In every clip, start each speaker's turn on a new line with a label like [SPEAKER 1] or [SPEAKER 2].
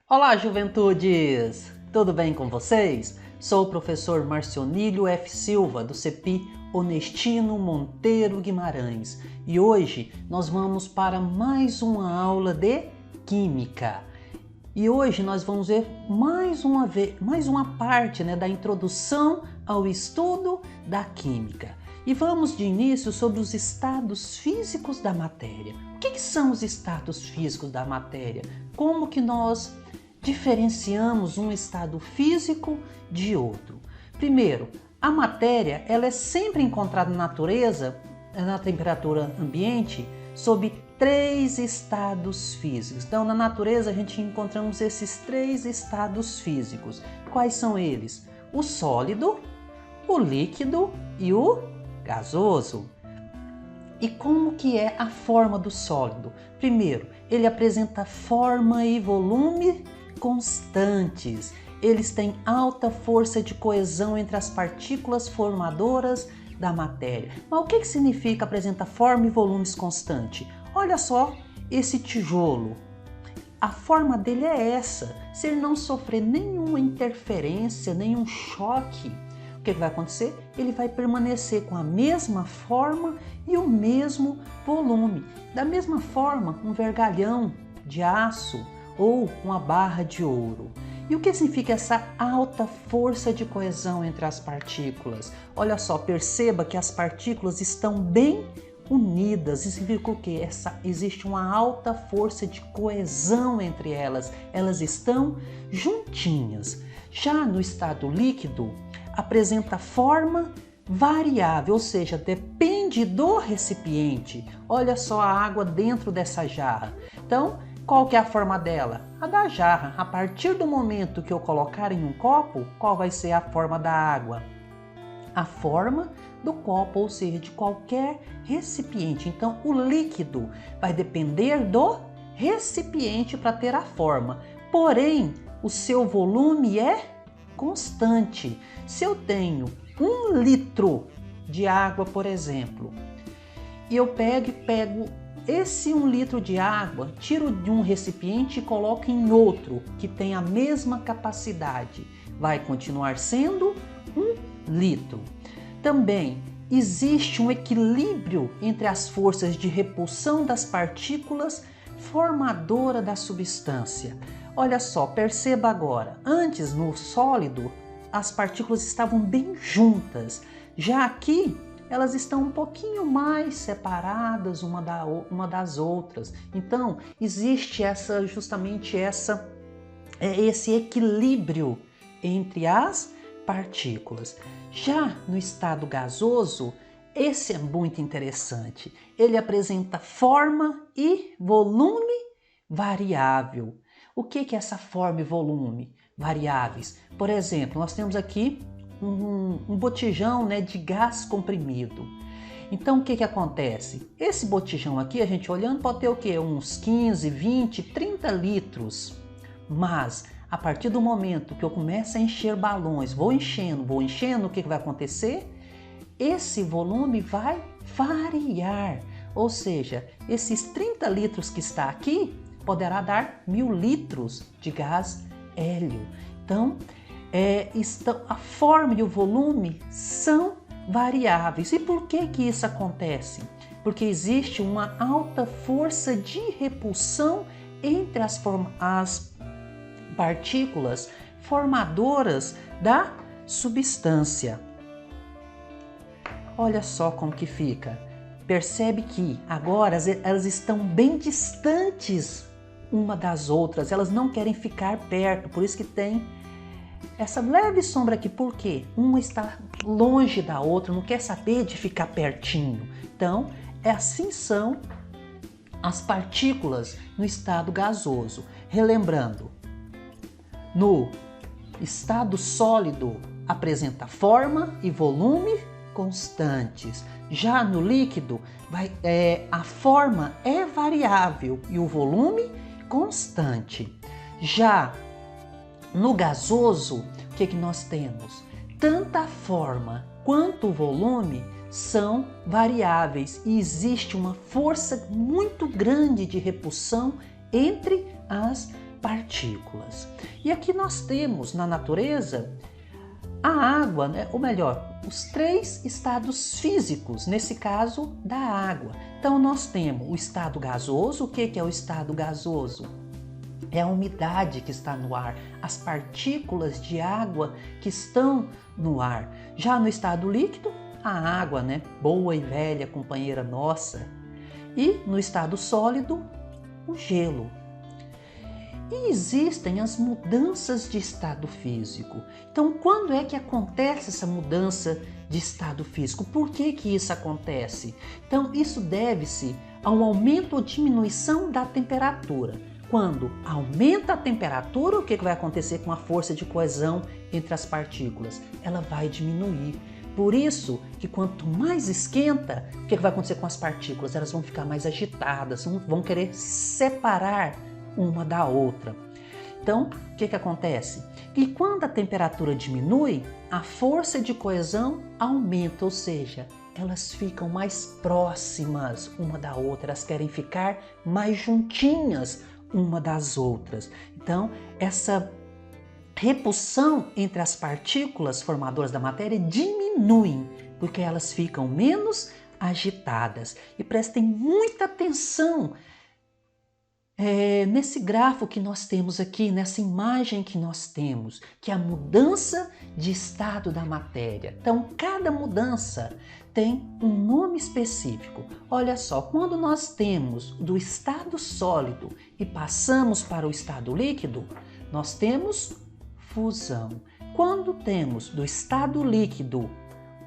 [SPEAKER 1] Olá, juventudes! Tudo bem com vocês? Sou o professor Marcionílio F. Silva, do CEPI Onestino Monteiro Guimarães, e hoje nós vamos para mais uma aula de Química. E hoje nós vamos ver mais uma parte da introdução ao estudo da Química. E vamos de início sobre os estados físicos da matéria. O que são os estados físicos da matéria? Como que nós diferenciamos um estado físico de outro? Primeiro, a matéria ela é sempre encontrada na natureza, na temperatura ambiente, sob 3 estados físicos. Então, na natureza, a gente encontramos esses 3 estados físicos. Quais são eles? O sólido, o líquido e o gasoso. E como que é a forma do sólido? Primeiro, ele apresenta forma e volume constantes. Eles têm alta força de coesão entre as partículas formadoras da matéria. Mas o que significa apresentar forma e volumes constantes? Olha só esse tijolo. A forma dele é essa. Se ele não sofrer nenhuma interferência, nenhum choque, o que vai acontecer? Ele vai permanecer com a mesma forma e o mesmo volume. Da mesma forma, um vergalhão de aço ou uma barra de ouro. E o que significa essa alta força de coesão entre as partículas? Olha só, perceba que as partículas estão bem unidas. Isso significa o quê? Existe uma alta força de coesão entre elas. Elas estão juntinhas. Já no estado líquido, apresenta forma variável, ou seja, depende do recipiente. Olha só a água dentro dessa jarra. Então, qual que é a forma dela? A da jarra. A partir do momento que eu colocar em um copo, qual vai ser a forma da água? A forma do copo, ou seja, de qualquer recipiente. Então, o líquido vai depender do recipiente para ter a forma. Porém, o seu volume é constante. Se eu tenho 1 litro de água, por exemplo, e eu pego esse 1 litro de água, tiro de um recipiente e coloco em outro que tem a mesma capacidade, vai continuar sendo 1 litro. Também existe um equilíbrio entre as forças de repulsão das partículas formadora da substância. Olha só, perceba agora, antes no sólido as partículas estavam bem juntas, já aqui elas estão um pouquinho mais separadas uma das outras. Então existe esse equilíbrio entre as partículas. Já no estado gasoso, esse é muito interessante. Ele apresenta forma e volume variável. O que é essa forma e volume variáveis? Por exemplo, nós temos aqui um botijão de gás comprimido. Então, o que acontece? Esse botijão aqui, a gente olhando, pode ter o quê? Uns 15, 20, 30 litros. Mas, a partir do momento que eu começo a encher balões, vou enchendo, o que vai acontecer? Esse volume vai variar. Ou seja, esses 30 litros que está aqui, poderá dar 1000 litros de gás hélio. Então, a forma e o volume são variáveis. E por que isso acontece? Porque existe uma alta força de repulsão entre as partículas formadoras da substância. Olha só como que fica. Percebe que agora elas estão bem distantes uma das outras, elas não querem ficar perto, por isso que tem essa leve sombra aqui. Por quê? Uma está longe da outra, não quer saber de ficar pertinho. Então, assim são as partículas no estado gasoso. Relembrando, no estado sólido apresenta forma e volume constantes. Já no líquido, a forma é variável e o volume constante. Já no gasoso, o que nós temos? Tanto a forma quanto o volume são variáveis e existe uma força muito grande de repulsão entre as partículas. E aqui nós temos na natureza a água, né? Ou melhor, os 3 estados físicos, nesse caso da água. Então nós temos o estado gasoso. O que é o estado gasoso? É a umidade que está no ar, as partículas de água que estão no ar. Já no estado líquido, a água, né? Boa e velha companheira nossa. E no estado sólido, o gelo. E existem as mudanças de estado físico. Então, quando é que acontece essa mudança de estado físico? Por que isso acontece? Então, isso deve-se a um aumento ou diminuição da temperatura. Quando aumenta a temperatura, o que vai acontecer com a força de coesão entre as partículas? Ela vai diminuir. Por isso que quanto mais esquenta, o que vai acontecer com as partículas? Elas vão ficar mais agitadas, vão querer se separar uma da outra. Então, o que acontece? Que quando a temperatura diminui, a força de coesão aumenta, ou seja, elas ficam mais próximas uma da outra, elas querem ficar mais juntinhas uma das outras. Então, essa repulsão entre as partículas formadoras da matéria diminui, porque elas ficam menos agitadas. E prestem muita atenção nesse grafo que nós temos aqui, nessa imagem que nós temos, que é a mudança de estado da matéria. Então, cada mudança tem um nome específico. Olha só, quando nós temos do estado sólido e passamos para o estado líquido, nós temos fusão. Quando temos do estado líquido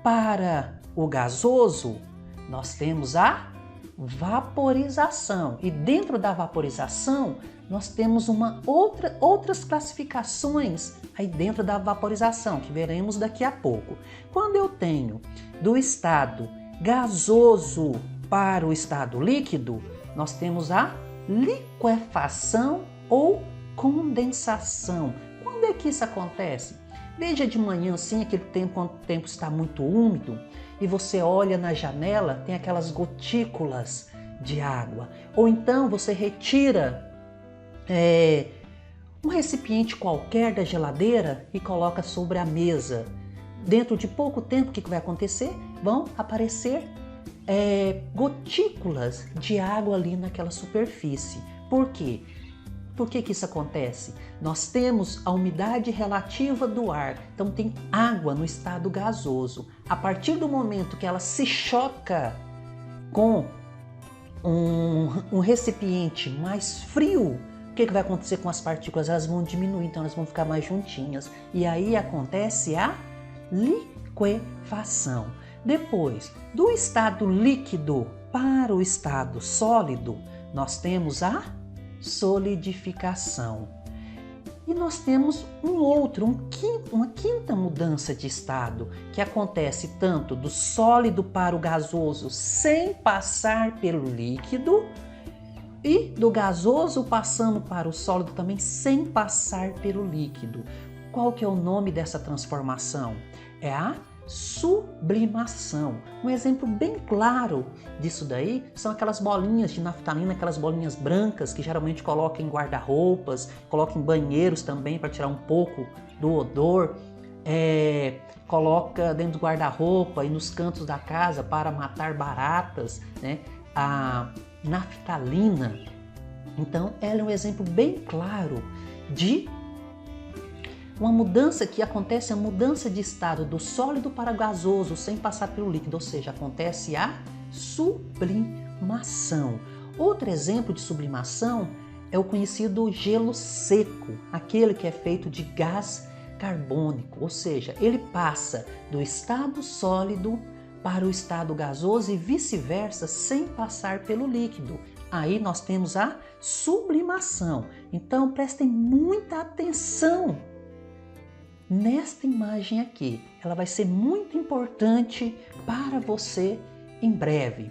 [SPEAKER 1] para o gasoso, nós temos a vaporização. E dentro da vaporização, nós temos outras classificações aí dentro da vaporização, que veremos daqui a pouco. Quando eu tenho do estado gasoso para o estado líquido, nós temos a liquefação ou condensação. Quando é que isso acontece? Veja de manhã assim, aquele tempo, quando o tempo está muito úmido, e você olha na janela, tem aquelas gotículas de água. Ou então você retira um recipiente qualquer da geladeira e coloca sobre a mesa. Dentro de pouco tempo, o que vai acontecer? Vão aparecer gotículas de água ali naquela superfície. Por quê? Por que isso acontece? Nós temos a umidade relativa do ar, então tem água no estado gasoso. A partir do momento que ela se choca com um recipiente mais frio, o que vai acontecer com as partículas? Elas vão diminuir, então elas vão ficar mais juntinhas. E aí acontece a liquefação. Depois, do estado líquido para o estado sólido, nós temos a solidificação. E nós temos uma quinta mudança de estado, que acontece tanto do sólido para o gasoso sem passar pelo líquido, e do gasoso passando para o sólido também sem passar pelo líquido. Qual que é o nome dessa transformação? É a sublimação. Um exemplo bem claro disso daí são aquelas bolinhas de naftalina, aquelas bolinhas brancas que geralmente colocam em guarda-roupas, colocam em banheiros também para tirar um pouco do odor, coloca dentro do guarda-roupa e nos cantos da casa para matar baratas, né? A naftalina. Então, ela é um exemplo bem claro de uma mudança que acontece, a mudança de estado do sólido para o gasoso sem passar pelo líquido, ou seja, acontece a sublimação. Outro exemplo de sublimação é o conhecido gelo seco, aquele que é feito de gás carbônico, ou seja, ele passa do estado sólido para o estado gasoso e vice-versa sem passar pelo líquido. Aí nós temos a sublimação. Então prestem muita atenção nesta imagem aqui. Ela vai ser muito importante para você em breve.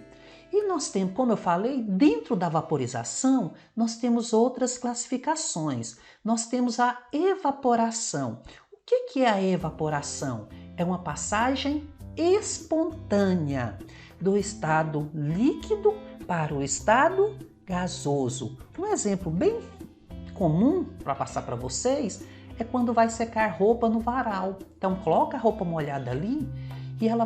[SPEAKER 1] E nós temos, como eu falei, dentro da vaporização, nós temos outras classificações. Nós temos a evaporação. O que é a evaporação? É uma passagem espontânea do estado líquido para o estado gasoso. Um exemplo bem comum para passar para vocês é quando vai secar roupa no varal. Então coloca a roupa molhada ali e a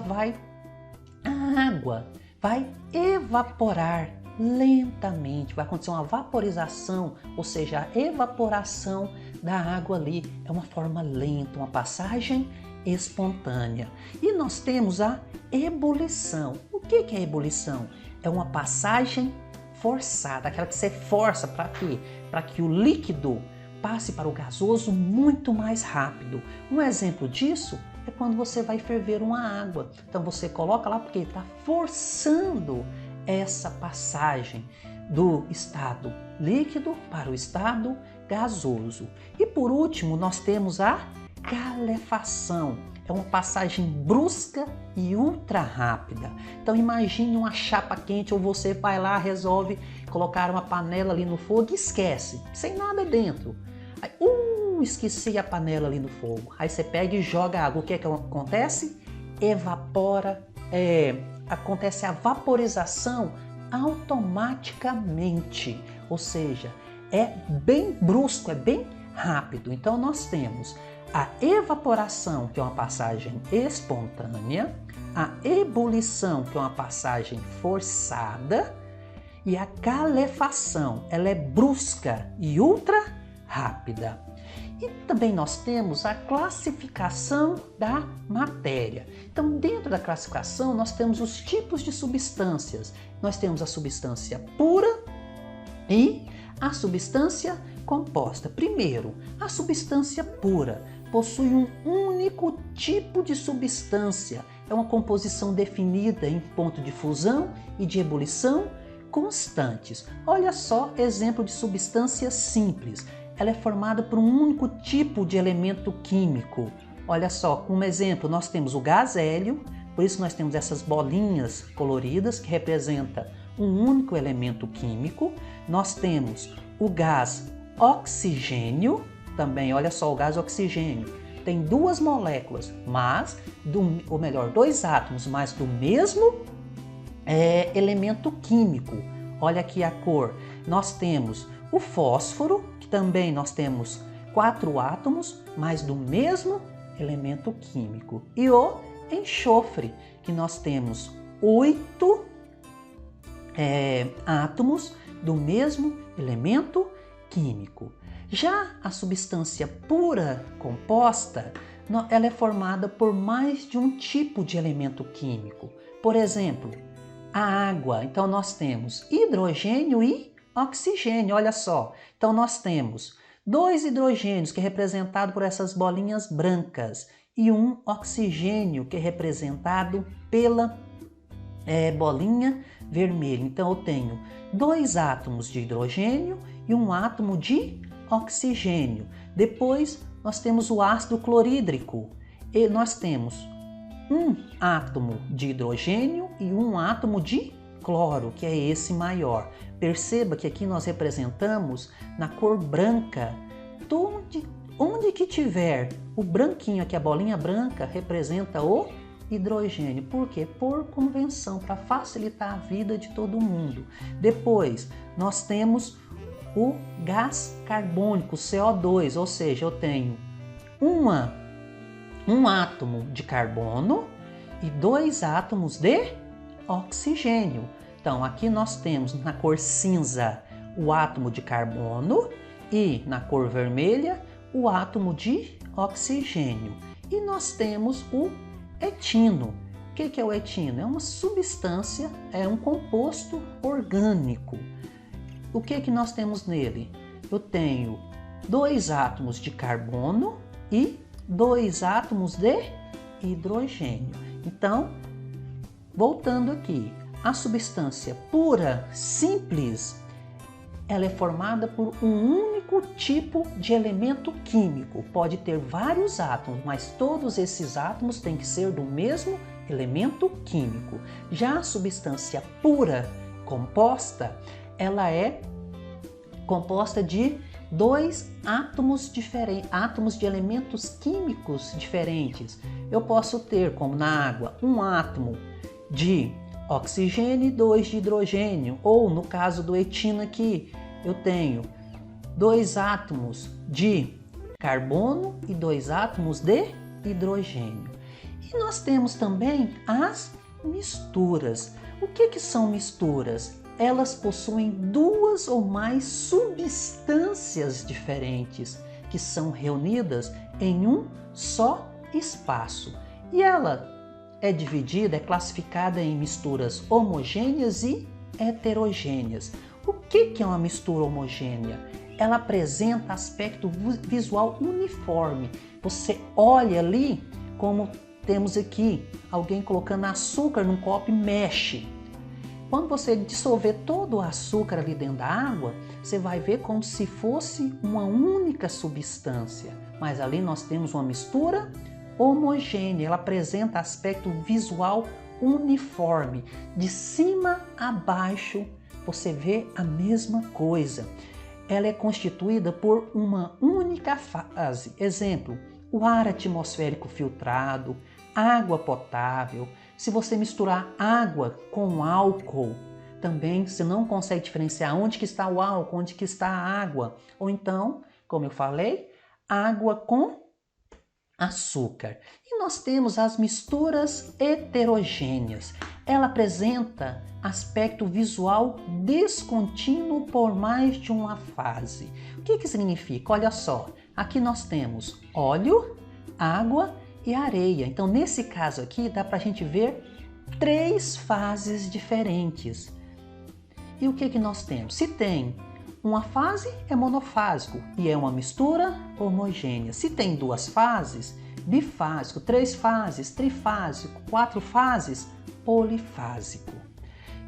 [SPEAKER 1] água vai evaporar lentamente, vai acontecer uma vaporização, ou seja, a evaporação da água ali é uma forma lenta, uma passagem espontânea. E nós temos a ebulição. O que é ebulição? É uma passagem forçada, aquela que você força para quê? Para que o líquido passe para o gasoso muito mais rápido. Um exemplo disso é quando você vai ferver uma água. Então você coloca lá porque está forçando essa passagem do estado líquido para o estado gasoso. E por último, nós temos a calefação. É uma passagem brusca e ultra rápida. Então imagine uma chapa quente ou você vai lá, resolve colocar uma panela ali no fogo e esquece, sem nada dentro. Aí, esqueci a panela ali no fogo. Aí você pega e joga água. O que acontece? Evapora, acontece a vaporização automaticamente. Ou seja, é bem brusco, é bem rápido. Então nós temos a evaporação, que é uma passagem espontânea, a ebulição, que é uma passagem forçada, e a calefação, ela é brusca e ultra rápida. E também nós temos a classificação da matéria. Então, dentro da classificação, nós temos os tipos de substâncias. Nós temos a substância pura e a substância composta. Primeiro, a substância pura possui um único tipo de substância. É uma composição definida em ponto de fusão e de ebulição constantes. Olha só, exemplo de substância simples. Ela é formada por um único tipo de elemento químico. Olha só, como exemplo, nós temos o gás hélio, por isso nós temos essas bolinhas coloridas que representa um único elemento químico. Nós temos o gás oxigênio, também, olha só, o gás oxigênio tem duas moléculas, mas, ou melhor, dois átomos, mas do mesmo elemento químico. Olha aqui a cor. Nós temos o fósforo, que também nós temos 4 átomos, mas do mesmo elemento químico. E o enxofre, que nós temos 8 átomos do mesmo elemento químico. Já a substância pura composta, ela é formada por mais de um tipo de elemento químico. Por exemplo, a água. Então nós temos hidrogênio e oxigênio, olha só. Então nós temos 2 hidrogênios, que é representado por essas bolinhas brancas, e um oxigênio, que é representado pela bolinha vermelha. Então eu tenho 2 átomos de hidrogênio e um átomo de oxigênio. Depois nós temos o ácido clorídrico, e nós temos um átomo de hidrogênio e um átomo de cloro, que é esse maior. Perceba que aqui nós representamos na cor branca. Onde que tiver o branquinho aqui, a bolinha branca, representa o hidrogênio. Por quê? Por convenção, para facilitar a vida de todo mundo. Depois, nós temos o gás carbônico, CO2, ou seja, eu tenho um átomo de carbono e 2 átomos de oxigênio. Então, aqui nós temos na cor cinza o átomo de carbono e na cor vermelha o átomo de oxigênio. E nós temos o etino. O que é o etino? É uma substância, é um composto orgânico. O que nós temos nele? Eu tenho 2 átomos de carbono e 2 átomos de hidrogênio. Então, voltando aqui, a substância pura, simples, ela é formada por um único tipo de elemento químico. Pode ter vários átomos, mas todos esses átomos têm que ser do mesmo elemento químico. Já a substância pura composta, ela é composta de 2 átomos diferentes, átomos de elementos químicos diferentes. Eu posso ter, como na água, um átomo de oxigênio e 2 de hidrogênio, ou no caso do etino aqui, eu tenho 2 átomos de carbono e 2 átomos de hidrogênio. E nós temos também as misturas. O que são misturas? Elas possuem 2 ou mais substâncias diferentes que são reunidas em um só espaço. E ela é dividida, é classificada em misturas homogêneas e heterogêneas. O que é uma mistura homogênea? Ela apresenta aspecto visual uniforme. Você olha ali, como temos aqui, alguém colocando açúcar num copo e mexe. Quando você dissolver todo o açúcar ali dentro da água, você vai ver como se fosse uma única substância. Mas ali nós temos uma mistura homogênea, ela apresenta aspecto visual uniforme. De cima a baixo, você vê a mesma coisa. Ela é constituída por uma única fase. Exemplo, o ar atmosférico filtrado, água potável. Se você misturar água com álcool, também você não consegue diferenciar onde que está o álcool, onde que está a água. Ou então, como eu falei, água com açúcar. E nós temos as misturas heterogêneas. Ela apresenta aspecto visual descontínuo por mais de uma fase. O que significa? Olha só, aqui nós temos óleo, água e areia. Então, nesse caso aqui, dá para a gente ver 3 fases diferentes. E o que nós temos? Se tem uma fase, é monofásico e é uma mistura homogênea. Se tem 2 fases, bifásico, 3 fases, trifásico, 4 fases, polifásico.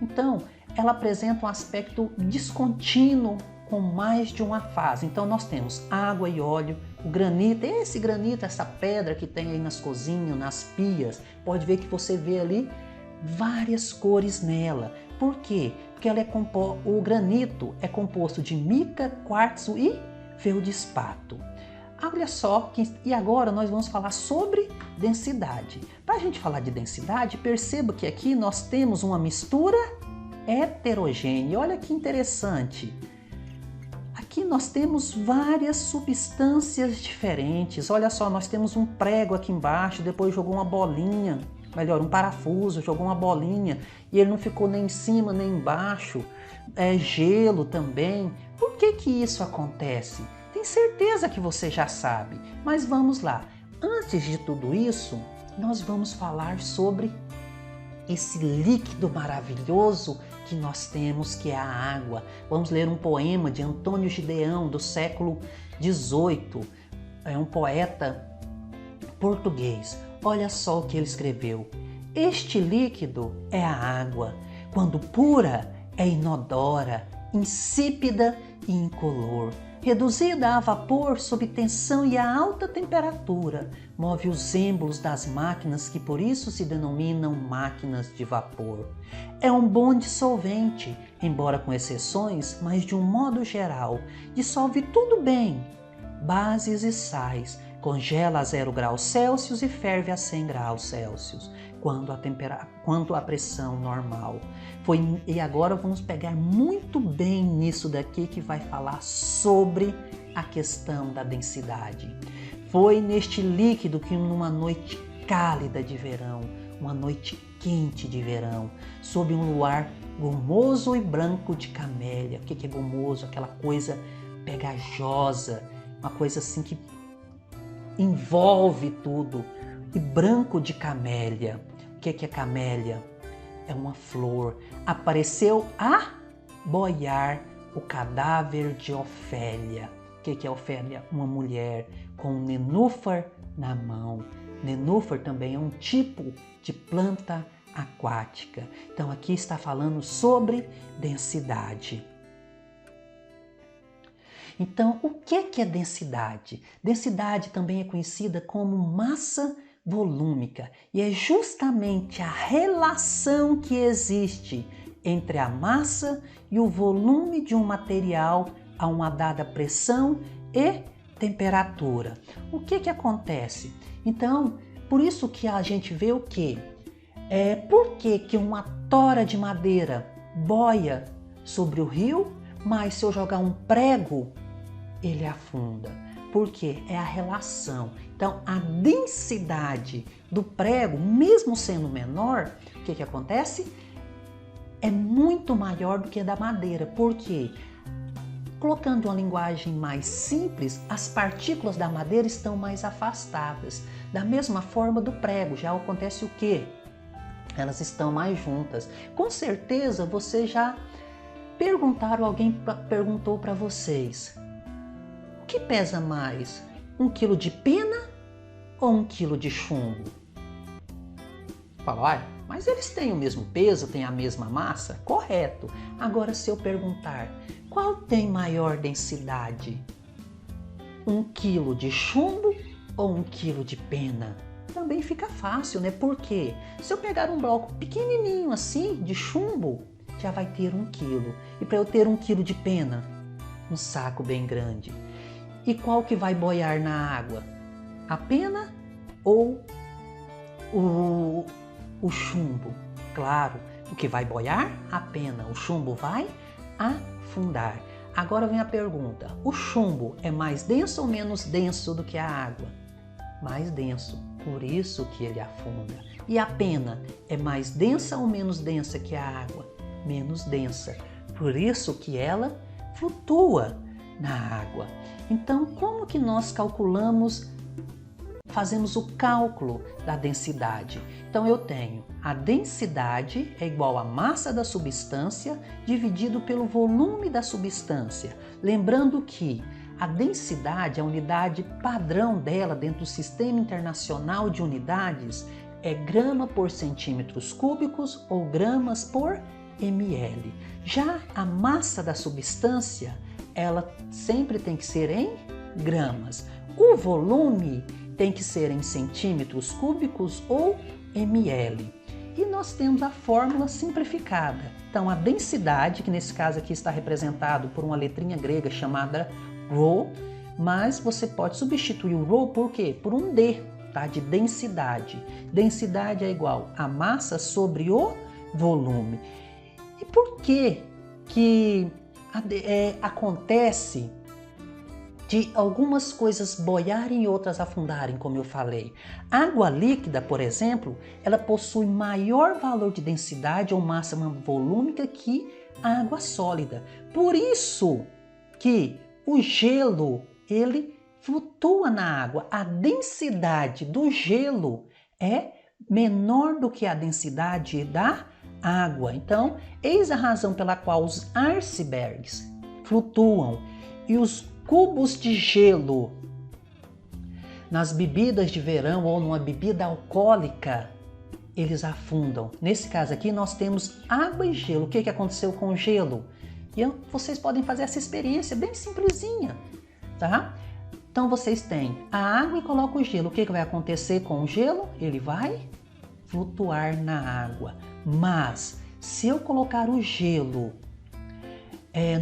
[SPEAKER 1] Então, ela apresenta um aspecto descontínuo com mais de uma fase. Então, nós temos água e óleo, o granito, esse granito, essa pedra que tem aí nas cozinhas, nas pias, pode ver que você vê ali várias cores nela. Por quê? Porque o granito é composto de mica, quartzo e feldespato. Olha só, e agora nós vamos falar sobre densidade. Para a gente falar de densidade, perceba que aqui nós temos uma mistura heterogênea. Olha que interessante. Aqui nós temos várias substâncias diferentes. Olha só, nós temos um prego aqui embaixo, depois jogou uma bolinha, melhor, um parafuso, jogou uma bolinha e ele não ficou nem em cima nem embaixo. Gelo também. Por que isso acontece? Tenho certeza que você já sabe, mas vamos lá. Antes de tudo isso, nós vamos falar sobre esse líquido maravilhoso que nós temos, que é a água. Vamos ler um poema de Antônio Gideão, do século XVIII. É um poeta português. Olha só o que ele escreveu. Este líquido é a água. Quando pura, é inodora, insípida e incolor. Reduzida a vapor sob tensão e a alta temperatura, move os êmbolos das máquinas que por isso se denominam máquinas de vapor. É um bom dissolvente, embora com exceções, mas de um modo geral, dissolve tudo bem, bases e sais, congela a 0 graus Celsius e ferve a 100 graus Celsius, quando a pressão normal. E agora vamos pegar muito bem nisso daqui que vai falar sobre a questão da densidade. Foi neste líquido que numa noite cálida de verão, uma noite quente de verão, sob um luar gomoso e branco de camélia. O que é gomoso? Aquela coisa pegajosa, uma coisa assim que envolve tudo. E branco de camélia. O que é camélia? É uma flor. Apareceu a boiar o cadáver de Ofélia. O que é Ofélia? Uma mulher com um nenúfar na mão. Nenúfar também é um tipo de planta aquática. Então aqui está falando sobre densidade. Então, o que é densidade? Densidade também é conhecida como massa volúmica e é justamente a relação que existe entre a massa e o volume de um material a uma dada pressão e temperatura. O que acontece? Então, por isso que a gente vê o quê? Por que uma tora de madeira boia sobre o rio, mas se eu jogar um prego ele afunda. Porque é a relação. Então, a densidade do prego, mesmo sendo menor, o que acontece? É muito maior do que a da madeira. Por quê? Colocando uma linguagem mais simples, as partículas da madeira estão mais afastadas. Da mesma forma do prego, já acontece o quê? Elas estão mais juntas. Com certeza, você já alguém perguntou para vocês: o que pesa mais? 1 quilo de pena ou 1 quilo de chumbo? Fala, mas eles têm o mesmo peso, têm a mesma massa? Correto. Agora, se eu perguntar, qual tem maior densidade? 1 quilo de chumbo ou 1 quilo de pena? Também fica fácil, né? Porque se eu pegar um bloco pequenininho assim, de chumbo, já vai ter 1 quilo. E para eu ter 1 quilo de pena, um saco bem grande. E qual que vai boiar na água? A pena ou o chumbo? Claro, o que vai boiar? A pena. O chumbo vai afundar. Agora vem a pergunta: o chumbo é mais denso ou menos denso do que a água? Mais denso, por isso que ele afunda. E a pena é mais densa ou menos densa que a água? Menos densa, por isso que ela flutua na água. Então, como que nós fazemos o cálculo da densidade? Então, eu tenho a densidade é igual à massa da substância dividido pelo volume da substância. Lembrando que a densidade, a unidade padrão dela dentro do Sistema Internacional de Unidades, é grama por centímetros cúbicos ou gramas por ml. Já a massa da substância, ela sempre tem que ser em gramas. O volume tem que ser em centímetros cúbicos ou ml. E nós temos a fórmula simplificada. Então, a densidade, que nesse caso aqui está representado por uma letrinha grega chamada ρ, mas você pode substituir o ρ por quê? Por um D, tá? De densidade. Densidade é igual a massa sobre o volume. E por que acontece de algumas coisas boiarem e outras afundarem, como eu falei? Água líquida, por exemplo, ela possui maior valor de densidade ou massa volúmica que a água sólida. Por isso que o gelo, ele flutua na água. A densidade do gelo é menor do que a densidade da água. Então, eis a razão pela qual os icebergs flutuam e os cubos de gelo nas bebidas de verão ou numa bebida alcoólica, eles afundam. Nesse caso aqui, nós temos água e gelo. O que aconteceu com o gelo? E vocês podem fazer essa experiência bem simplesinha, tá? Então, vocês têm a água e colocam o gelo. O que vai acontecer com o gelo? Ele vai flutuar na água. Mas, se eu colocar o gelo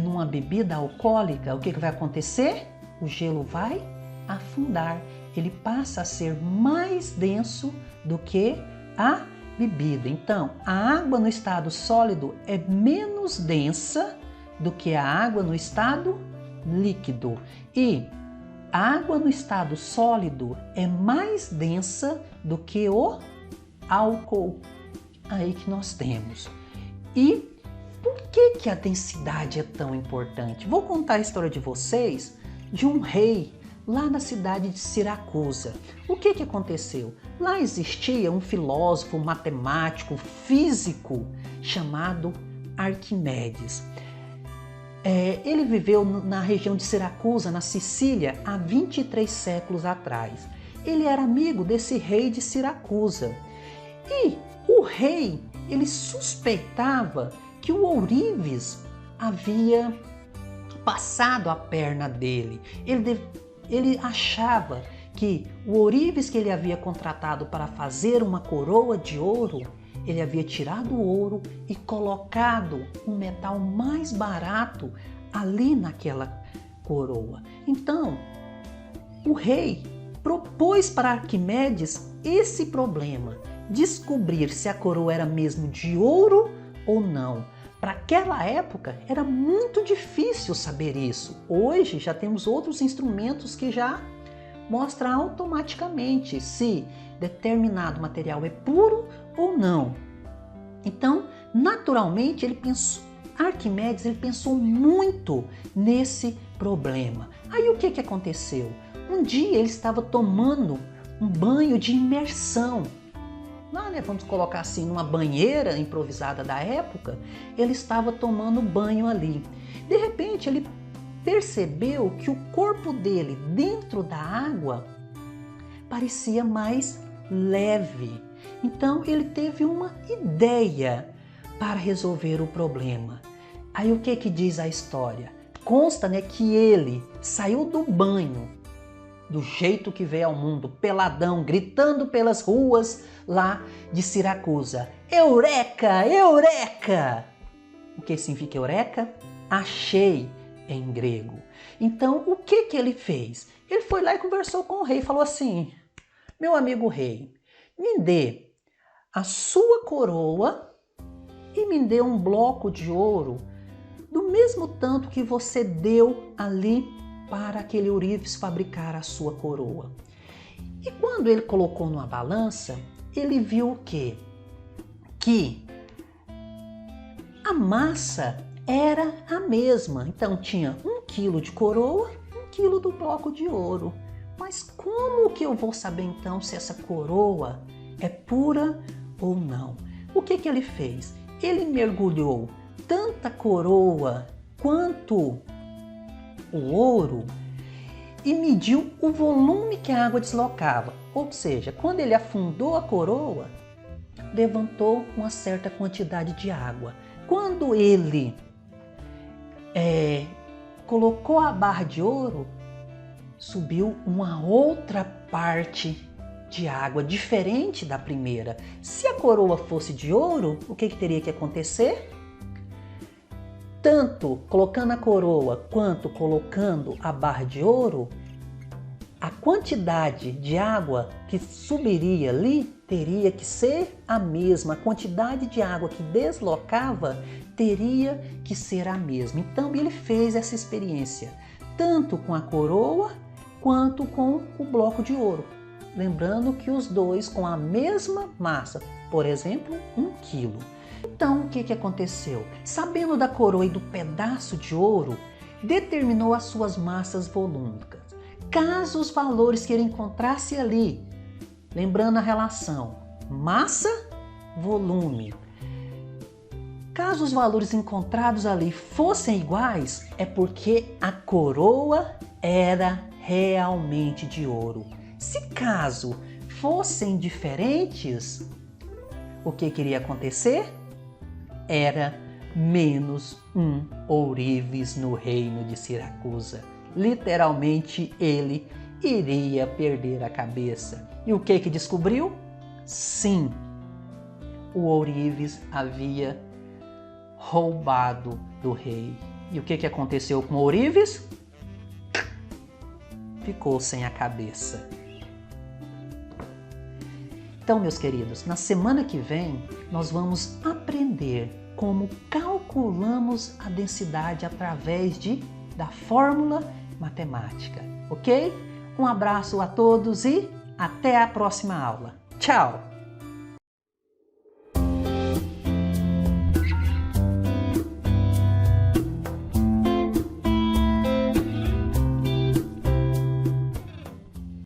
[SPEAKER 1] numa bebida alcoólica, o que vai acontecer? O gelo vai afundar. Ele passa a ser mais denso do que a bebida. Então, a água no estado sólido é menos densa do que a água no estado líquido. E a água no estado sólido é mais densa do que o álcool. Aí que nós temos. E por que a densidade é tão importante? Vou contar a história de vocês de um rei lá na cidade de Siracusa. O que aconteceu? Lá existia um filósofo, matemático, físico chamado Arquimedes. Ele viveu na região de Siracusa, na Sicília, há 23 séculos atrás. Ele era amigo desse rei de Siracusa. E o rei, ele suspeitava que o ourives havia passado a perna dele. Ele achava que o ourives que ele havia contratado para fazer uma coroa de ouro, ele havia tirado o ouro e colocado um metal mais barato ali naquela coroa. Então, o rei propôs para Arquimedes esse problema, descobrir se a coroa era mesmo de ouro ou não. Para aquela época era muito difícil saber isso. Hoje já temos outros instrumentos que já mostram automaticamente se determinado material é puro ou não. Então, naturalmente, Arquimedes pensou muito nesse problema. Aí o que aconteceu? Um dia ele estava tomando um banho de imersão. Lá, né, vamos colocar assim, numa banheira improvisada da época, ele estava tomando banho ali. De repente, ele percebeu que o corpo dele dentro da água parecia mais leve. Então, ele teve uma ideia para resolver o problema. Aí, o que diz a história? Consta, né, que ele saiu do banho do jeito que veio ao mundo, peladão, gritando pelas ruas lá de Siracusa. Eureka! Eureka! O que significa eureka? Achei em grego. Então, o que ele fez? Ele foi lá e conversou com o rei, falou assim: meu amigo rei, me dê a sua coroa e me dê um bloco de ouro do mesmo tanto que você deu ali para aquele ourives fabricar a sua coroa. E quando ele colocou numa balança, ele viu o quê? Que a massa era a mesma. Então tinha 1 quilo de coroa, 1 quilo do bloco de ouro. Mas como que eu vou saber então se essa coroa é pura ou não? O que ele fez? Ele mergulhou tanta coroa quanto o ouro e mediu o volume que a água deslocava. Ou seja, quando ele afundou a coroa, levantou uma certa quantidade de água. Quando ele colocou a barra de ouro, subiu uma outra parte de água, diferente da primeira. Se a coroa fosse de ouro, o que teria que acontecer? Tanto colocando a coroa quanto colocando a barra de ouro, a quantidade de água que subiria ali teria que ser a mesma. A quantidade de água que deslocava teria que ser a mesma. Então ele fez essa experiência, tanto com a coroa quanto com o bloco de ouro. Lembrando que os dois com a mesma massa, por exemplo, 1 quilo. Então, o que aconteceu? Sabendo da coroa e do pedaço de ouro, determinou as suas massas volúmicas. Caso os valores que ele encontrasse ali, lembrando a relação massa-volume, caso os valores encontrados ali fossem iguais, é porque a coroa era realmente de ouro. Se caso fossem diferentes, o que iria acontecer? Era menos 1 ourives no reino de Siracusa. Literalmente ele iria perder a cabeça. E o que descobriu? Sim, o ourives havia roubado do rei. E o que aconteceu com o ourives? Ficou sem a cabeça. Então, meus queridos, na semana que vem nós vamos aprender como calculamos a densidade através da fórmula matemática, ok? Um abraço a todos e até a próxima aula. Tchau!